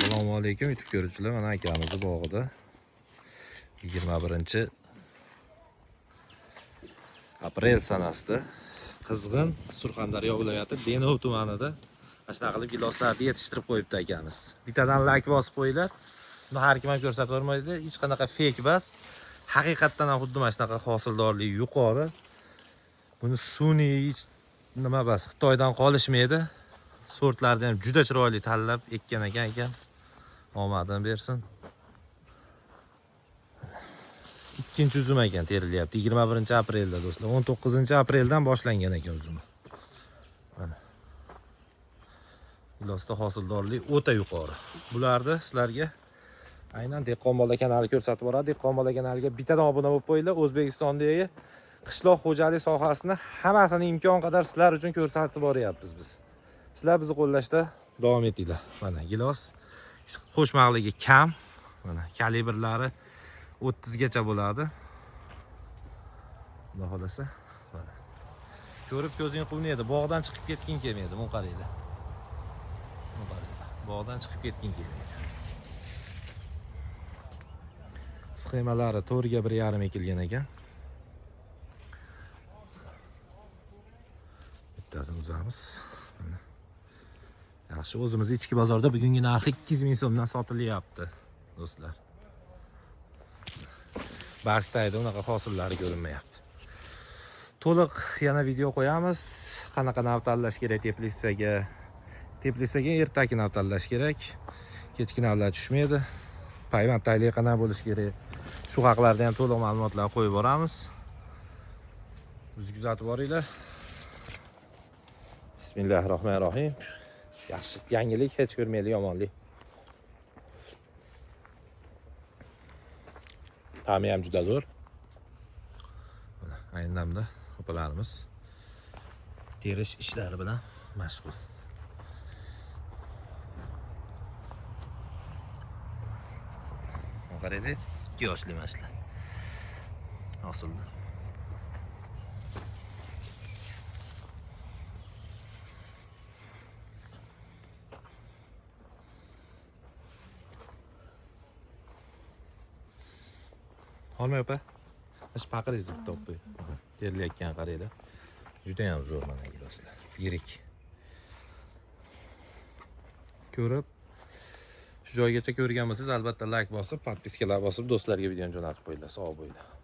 Assalomu alaykum YouTube ko'ruvchilar. Mana akamizni bog'ida 21-aprel sanasida qizg'in Surxondaryo viloyati Denov tumanida mana shunaqa qilib giloslarni yetishtirib qo'yibdi akamiz. Bittadan lak bosib qo'yinglar. Buni har kim ham ko'rsatavermaydi. Hech qanaqa fake emas. Haqiqatdan ham xuddi mana shunaqa hosildorligi yuqori. Buni sun'iy nima bas Xitoydan qolishmaydi. Sortlarni ham juda chiroyli tanlab ekkan ekan. Omadini bersin. Ikkinchi uzum ekan terilyapti. 21-aprelda do'stlar. 19-apreldan boshlangan ekan uzumi. Mana. Gilosda hosildorlik o'ta yuqori. Bularni sizlarga aynan Dehqon bola kanali ko'rsatib boradi. Dehqon bola kanaliga bittadan obuna bo'lib qo'yinglar. O'zbekistondagi qishloq xo'jalik sohasini hammasini imkon qadar sizlar uchun ko'rsatib boryapmiz biz. Sizlar bizni qo'llashda davom etinglar. Mana gilos qo'shmaqligi kam. Mana kalibrlari 30 gacha bo'ladi. Xudo xolasa. Mana. Ko'rib ko'zing quvnaydi. Bog'dan chiqib ketging kelmaydi. Buni qaranglar. Bog'dan chiqib ketging kelmaydi. Sxemalari 4 ga 1,5 ekilgan ekan. Bittasini uzamiz. Yaxshi, o'zimiz ichki bozorda bugungi narxi 2000 so'mdan sotilyapti, do'stlar. Bargtayda unaqa hosillari ko'rinmayapti. To'liq yana video qo'yamiz. Qanaqa nav tanlash kerak Teplisaga. Teplisaga ertaki nav tanlash kerak. Kechki navlar tushmaydi. Payvand tayli qanaqa bo'lishi kerak. Shu haqlarda ham to'liq ma'lumotlar qo'yib boramiz. Bizni kuzatib boringlar. Bismillahirrohmanirrohim. Yaxshi, yangilik hech ko'rmaylik, yomonlik. Ta'mi ham juda zo'r. Mana ayni damda opalarimiz terish ishlari bilan mashg'ul. Qaraylik, 2 yoshli mashlar. Hosilda. Olmay opa. Ish paqiringizni bitta olib qo'ying. Terilayotgan qaranglar. Juda ham zo'r mana giloslar. Yirik. Ko'rib shu joygacha ko'rgan bo'lsangiz albatta like bosib, podpiskalar bosib, do'stlarga videoni jo'natib qo'yinglar. Sog' bo'linglar.